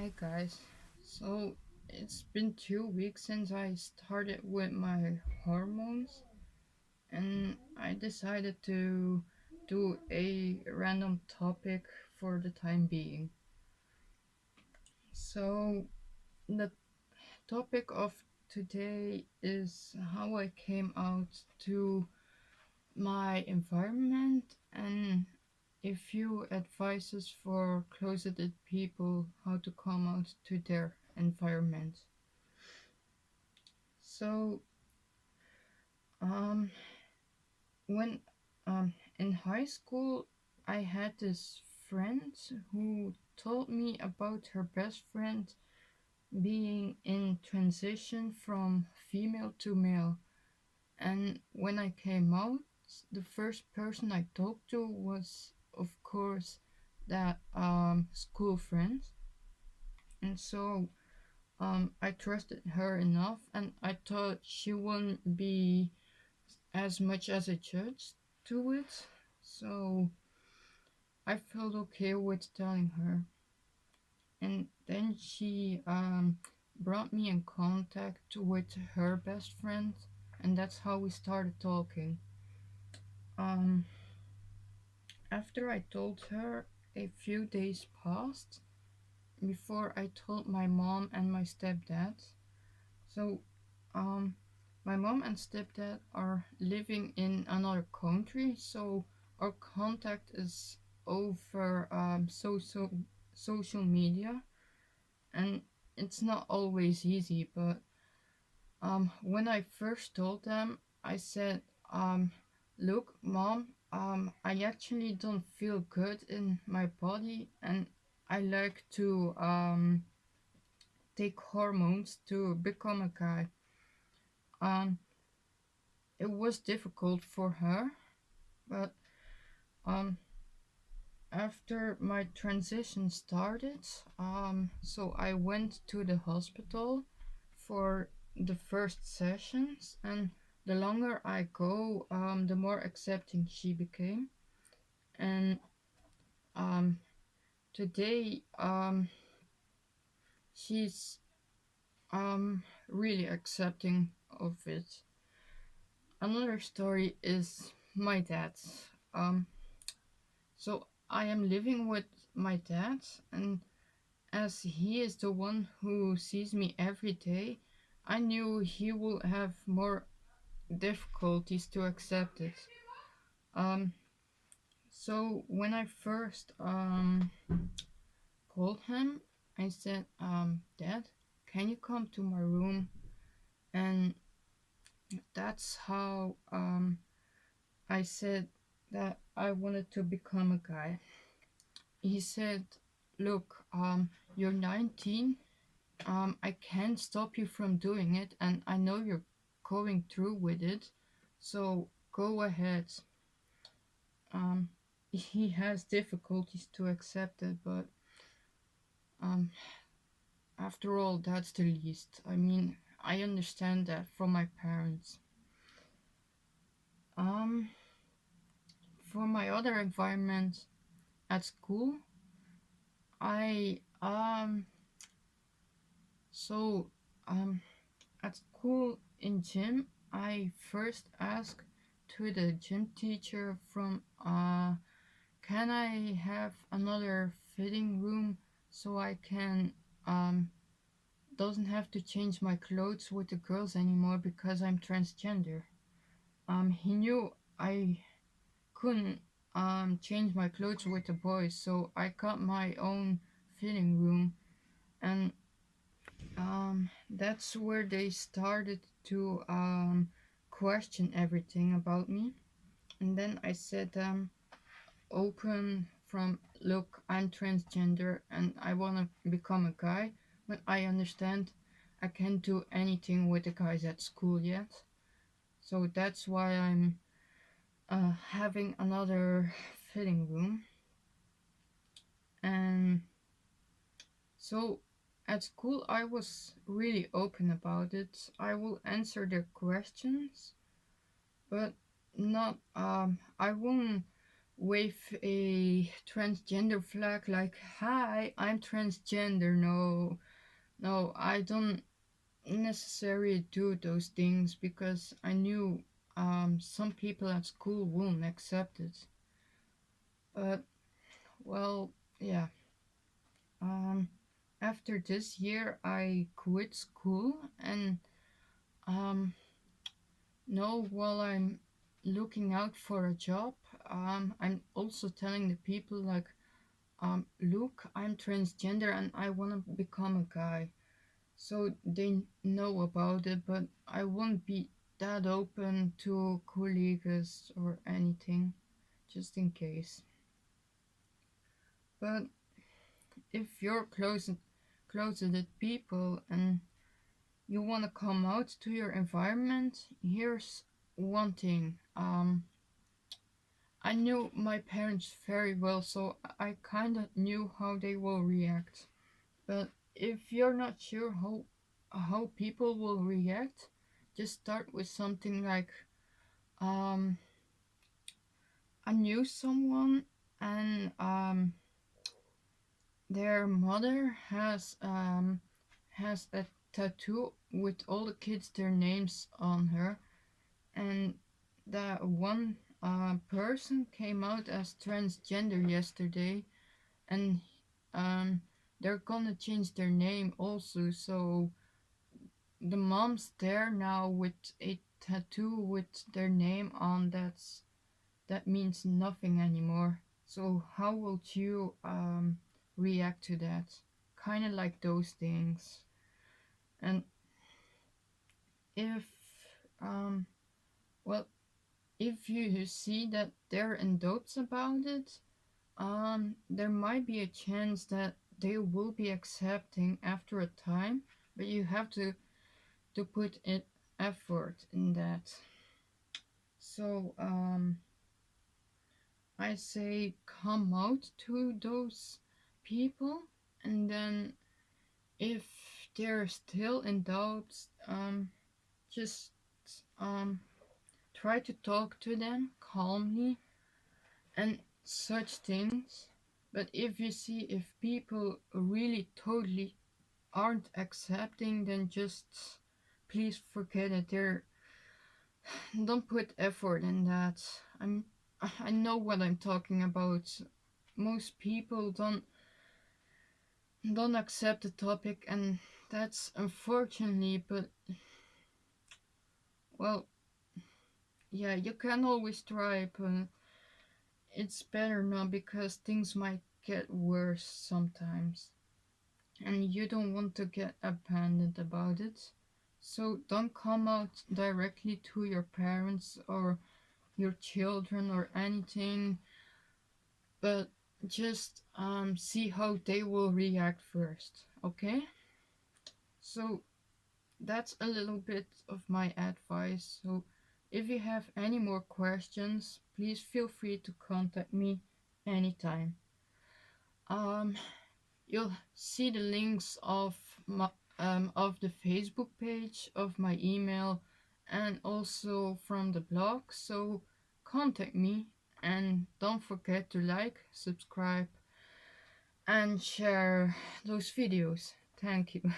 Hey guys, so it's been 2 weeks since I started with my hormones, and I decided to do a random topic for the time being. So, the topic of today is how I came out to my environment and a few advices for closeted people how to come out to their environment. So, Um, when in high school, I had this friend who told me about her best friend being in transition from female to male. And when I came out, the first person I talked to was, of course, that school friend. And so I trusted her enough, and I thought she wouldn't be as much as a judge to it. So I felt okay with telling her. And then she brought me in contact with her best friend, and that's how we started talking. Um, After I told her, a few days passed before I told my mom and my stepdad. So, um, my mom and stepdad are living in another country, so our contact is over social media, and it's not always easy. But when I first told them, I said, "Look, mom, I actually don't feel good in my body, and I like to take hormones to become a guy." Um, it was difficult for her, but um, after my transition started, so I went to the hospital for the first sessions, and the longer I go, the more accepting she became. And um, today, she's really accepting of it. Another story is my dad. Um, So I am living with my dad, and as he is the one who sees me every day, I knew he will have more difficulties to accept it. Um, so when I first called him, I said, "Dad, can you come to my room?" And that's how I said that I wanted to become a guy. He said, "Look, you're 19. I can't stop you from doing it, and I know you're going through with it, so go ahead." Um, he has difficulties to accept it, but um, after all, that's the least. I mean, I understand that from my parents. Um, for my other environment at school, I so um at school in gym, I first asked to the gym teacher from can I have another fitting room so I can doesn't have to change my clothes with the girls anymore because I'm transgender. He knew I couldn't change my clothes with the boys, so I got my own fitting room, and that's where they started to question everything about me. And then I said, open from, "Look, I'm transgender and I want to become a guy, but I understand I can't do anything with the guys at school yet. So that's why I'm having another fitting room." And so at school, I was really open about it. I will answer their questions, but not, I won't wave a transgender flag like, hi, I'm transgender. No, no, I don't necessarily do those things because I knew some people at school wouldn't accept it. But, well, yeah. Um, After this year, I quit school, and um, no, while I'm looking out for a job, I'm also telling the people like, look, I'm transgender and I want to become a guy. So they know about it, but I won't be that open to colleagues or anything, just in case. But if you're closeted people and you want to come out to your environment, here's one thing. I knew my parents very well, so I kind of knew how they will react. But if you're not sure how people will react, just start with something like, um, I knew someone and their mother has a tattoo with all the kids their names on her, and that one person came out as transgender yesterday, and um, they're gonna change their name also. So the mom's there now with a tattoo with their name on. That means nothing anymore. So how would you react to that? Kind of like those things. And if um well, if you see that they're in doubts about it, there might be a chance that they will be accepting after a time, but you have to put in effort in that. So I say come out to those people, and then if they're still in doubt, just um, try to talk to them calmly and such things. But if you see if people really totally aren't accepting, then just please forget it. They're don't put effort in that. I know what I'm talking about. Most people don't accept the topic, and that's unfortunately, but well, yeah, you can always try, but it's better not because things might get worse sometimes, and you don't want to get abandoned about it. So don't come out directly to your parents or your children or anything, but just see how they will react first, okay? So that's a little bit of my advice. So if you have any more questions, please feel free to contact me anytime. Um, you'll see the links of the Facebook page, of my email, and also from the blog. So contact me, and don't forget to like, subscribe, and share those videos. Thank you.